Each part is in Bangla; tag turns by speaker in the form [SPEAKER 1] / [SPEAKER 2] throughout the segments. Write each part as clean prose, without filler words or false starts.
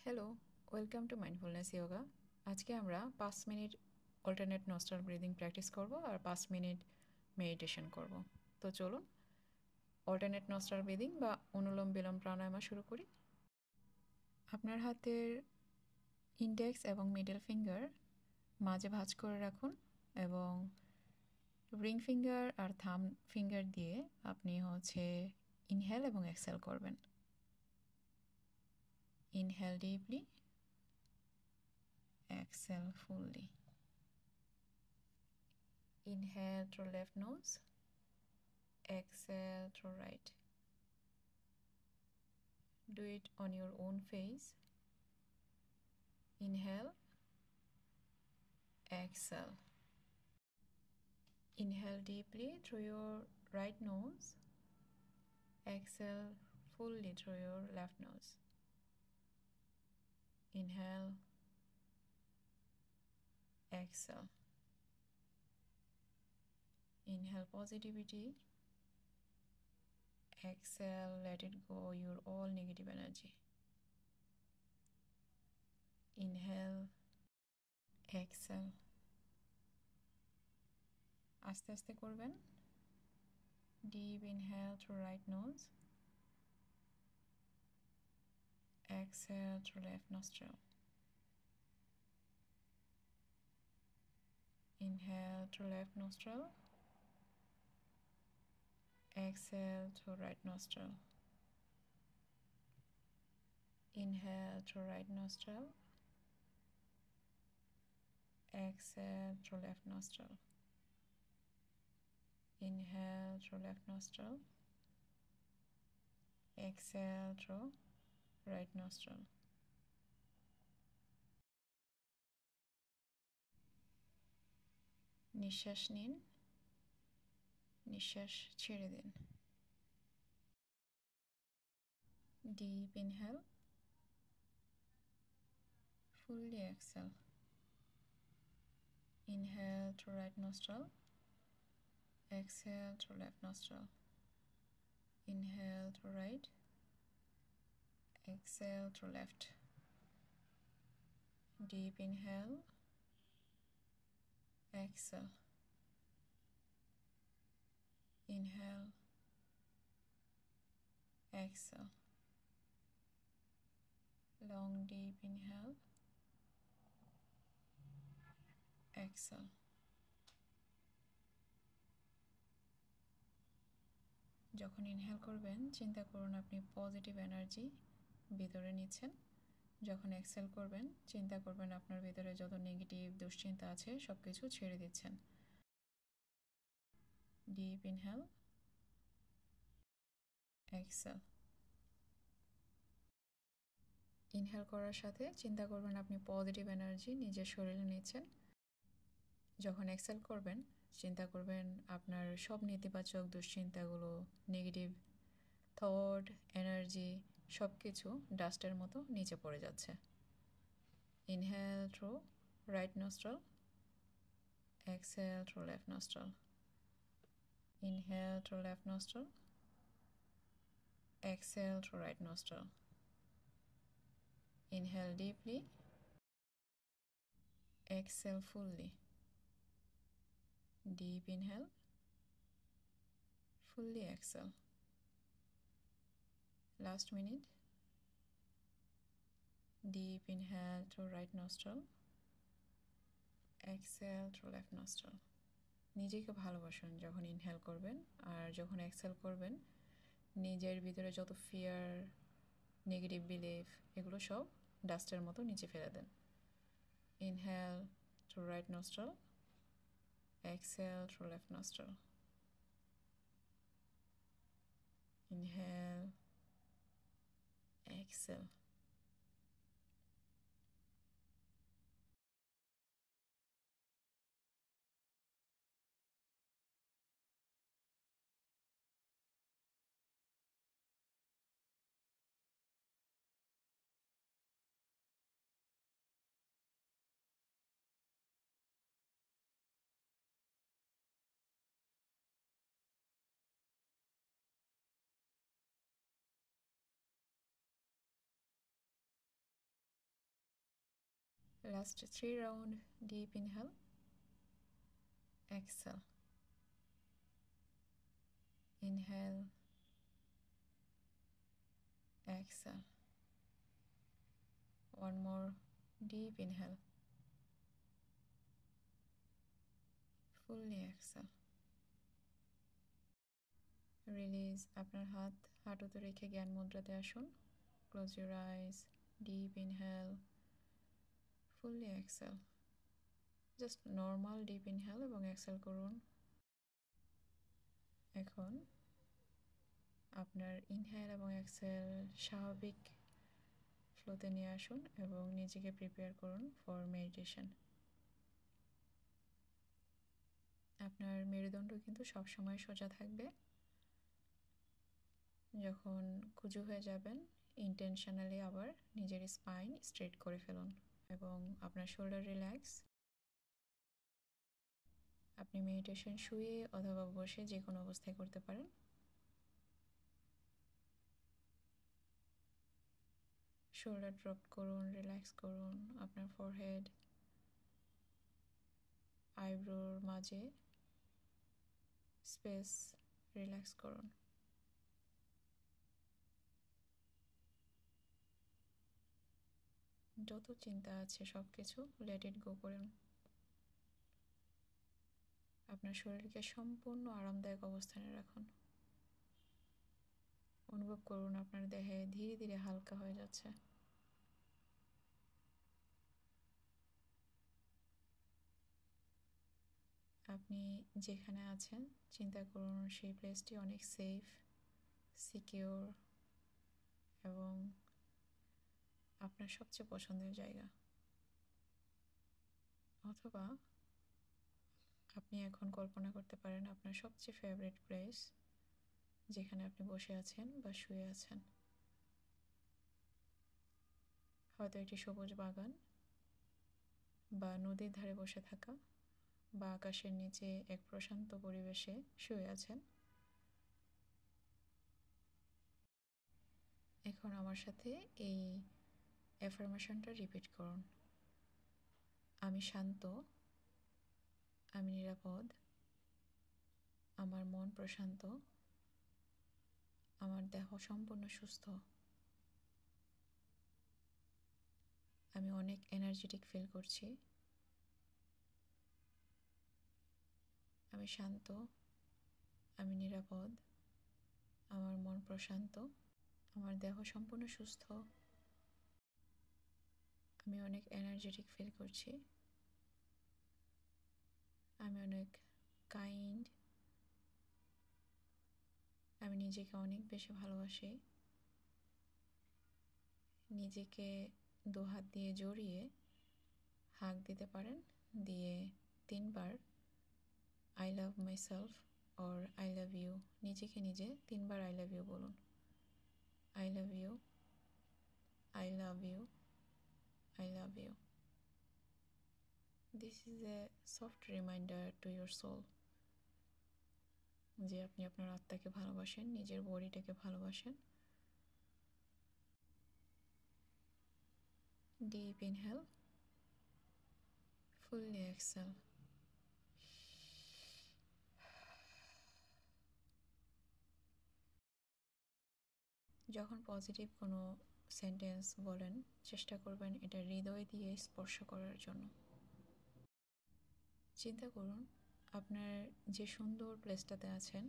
[SPEAKER 1] Hello, welcome to mindfulness yoga. আজকে আমরা 5 মিনিট অল্টারনেট নস্ট্রাল ব্রিদিং প্র্যাকটিস করব আর 5 মিনিট মেডিটেশন করব। তো চলুন অল্টারনেট নস্ট্রাল ব্রিদিং বা অনুলোম বিলোম প্রাণায়ামা শুরু করি। আপনার হাতের ইন্ডেক্স এবং মিডল ফিঙ্গার মাঝে ভাঁজ করে রাখুন এবং রিং ফিঙ্গার আর থাম ফিঙ্গার দিয়ে আপনি ইনহেল এবং এক্সেল করবেন। Inhale deeply, exhale fully. Inhale through left nose, exhale through right. Do it on your own pace. Inhale, exhale. Inhale deeply through your right nose, exhale fully through your left nose. Inhale, exhale. Inhale positivity, exhale, let it go, your all negative energy. Inhale, exhale. আস্তে আস্তে করবেন। Deep inhale through right nose, exhale through left nostril. Inhale through left nostril, exhale through right nostril. Inhale through right nostril, exhale through left nostril. Inhale through left nostril, exhale through right nostril. নিঃশ্বাস নিন, নিঃশ্বাস ছেড়ে দিন। Deep inhale, fully exhale. Inhale through right nostril, exhale through left nostril. Inhale through right, exhale through left. Deep inhale, exhale. Inhale, exhale. Long deep inhale, exhale. যখন ইনহেল করবেন চিন্তা করুন আপনি পজিটিভ এনার্জি ভিতরে নিচ্ছেন। যখন এক্সহেল করবেন চিন্তা করবেন আপনার ভিতরে যত নেগেটিভ দুশ্চিন্তা আছে সব কিছু ছেড়ে দিচ্ছেন। Deep inhale, exhale. ইনহেল করার সাথে চিন্তা করবেন আপনি পজিটিভ এনার্জি নিজের শরীরে নিচ্ছেন। যখন এক্সহেল করবেন চিন্তা করবেন আপনার সব নেতিবাচক দুশ্চিন্তাগুলো, নেগেটিভ থট, এনার্জি সব কিছু ডাস্টের মতো নিচে পড়ে যাচ্ছে। Inhale through right nostril, exhale through left nostril. Inhale through left nostril, exhale through right nostril. Inhale deeply, exhale fully. Deep inhale, fully exhale. Last minute. Deep inhale through right nostril, exhale through left nostril. নিজেকে ভালোবাসুন যখন ইনহেল করবেন, আর যখন এক্সহেল করবেন নিজের ভিতরে যত ফিয়ার, নেগেটিভ বিলিফ এগুলো সব ডাস্টের মতো নিচে ফেলে দেন। Inhale through right nostril, exhale through left nostril. Inhale, exhale. Last 3 round. Deep inhale, exhale, inhale, exhale. One more deep inhale, fully exhale. Release. আপনার হাত হাঁটুতে রেখে জ্ঞান মুদ্রাতে আসুন. Close your eyes. Deep inhale, fully exhale. Just normal deep inhale এবং exhale করুন. এখন আপনার ইনহেল এবং এক্সহেল স্বাভাবিক ফ্লোতে নিয়ে আসুন এবং নিজেকে প্রিপেয়ার করুন ফর মেডিটেশন. আপনার মেরুদণ্ড কিন্তু সবসময় সোজা থাকবে. যখন কুজু হয়ে যাবেন ইন্টেনশনালি আবার নিজের স্পাইন স্ট্রেট করে ফেলুন এবং আপনার শোল্ডার রিল্যাক্স. আপনি মেডিটেশন শুয়ে অথবা বসে যে কোনো অবস্থায় করতে পারেন. শোল্ডার ড্রপ করুন, রিল্যাক্স করুন. আপনার ফরহেড, আইব্রোর মাঝে স্পেস রিল্যাক্স করুন. যত চিন্তা আছে সব কিছু লেট ইট গো করুন. আপনার শরীরকে সম্পূর্ণ আরামদায়ক অবস্থানে রাখুন. অনুভব করুন আপনার দেহে ধীরে ধীরে হালকা হয়ে যাচ্ছে. আপনি যেখানে আছেন চিন্তা করুন সেই প্লেসটি অনেক সেফ, সিকিউর এবং আপনার সবচেয়ে পছন্দের জায়গা. অথবা আপনি এখন কল্পনা করতে পারেন আপনার সবচেয়ে ফেভারিট প্লেস যেখানে আপনি বসে আছেন বা শুয়ে আছেন. হয়তো একটি সবুজ বাগান বা নদীর ধারে বসে থাকা বা আকাশের নিচে এক প্রশান্ত পরিবেশে শুয়ে আছেন. এখন আমার সাথে এই অ্যাফার্মেশনটা রিপিট করুন. আমি শান্ত, আমি নিরাপদ, আমার মন প্রশান্ত, আমার দেহ সম্পূর্ণ সুস্থ, আমি অনেক এনার্জেটিক ফিল করছি, আমি শান্ত, আমি নিরাপদ, আমার মন প্রশান্ত, আমার দেহ সম্পূর্ণ সুস্থ, আমি অনেক এনার্জেটিক ফিল করছি, আমি অনেক কাইন্ড, আমি নিজেকে অনেক বেশি ভালোবাসি. নিজেকে দুহাত দিয়ে জড়িয়ে হাঁক দিতে পারেন, দিয়ে 3 বার I love myself or I love you, নিজেকে নিজে 3 বার আই লাভ ইউ বলুন. I love you, I love you, I love you. This is a soft reminder to your soul যে আপনি আপনার আত্মাকে ভালোবাসেন, নিজের বডিটাকে ভালোবাসেন. Deep inhale, fully exhale. যখন পজিটিভ কোনো সেন্টেন্স বলেন চেষ্টা করবেন এটা হৃদয় দিয়ে স্পর্শ করার জন্য. চিন্তা করুন আপনার যে সুন্দর প্লেসটাতে আছেন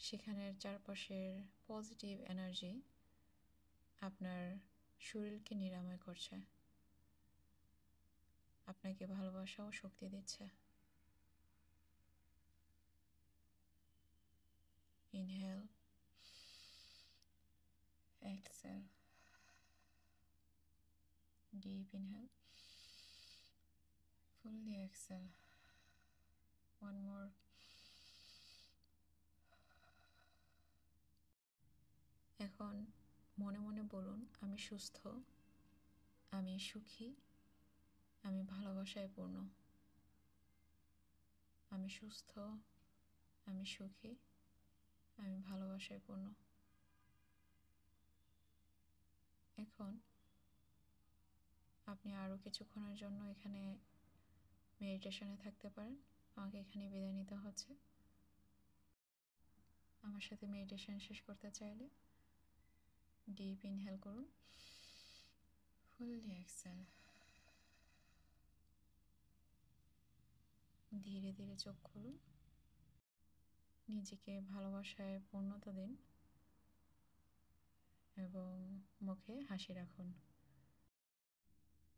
[SPEAKER 1] সেখানের চারপাশের পজিটিভ এনার্জি আপনার শরীরকে নিরাময় করছে, আপনাকে ভালোবাসা ও শক্তি দিচ্ছে. Inhale, exhale. Deep inhale, fully exhale. One more. এখন মনে মনে বলুন আমি সুস্থ, আমি সুখী, আমি ভালোবাসায় পূর্ণ. আমি সুস্থ, আমি সুখী, আমি ভালোবাসায় পূর্ণ. এখন আপনি আপনি আরও কিছুক্ষণের জন্য এখানে মেডিটেশনে থাকতে পারেন। আমাকে এখানে বিদায় নিতে হচ্ছে। আমার সাথে মেডিটেশন শেষ করতে চাইলে ডিপ ইনহেল করুন, ফুললি এক্সহেল। ধীরে ধীরে চোখ খুলুন, নিজেকে ভালোবাসায় পূর্ণতা দিন এবং মুখে হাসি রাখুন।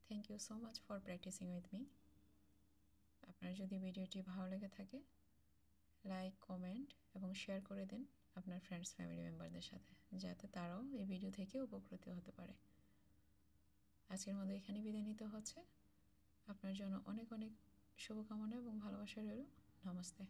[SPEAKER 1] Thank you so much for practising with me. আপনার যদি ভিডিওটি ভালো লেগে থাকে, লাইক, কমেন্ট এবং শেয়ার করে দিন আপনার ফ্রেন্ডস, ফ্যামিলি মেম্বারদের সাথে, যাতে তারাও এই ভিডিও থেকে উপকৃত হতে পারে। আজকের মতো এখানে বিদায় নিতে হচ্ছে। আপনার জন্য অনেক অনেক শুভকামনা এবং ভালোবাসা রইল। নমস্তে।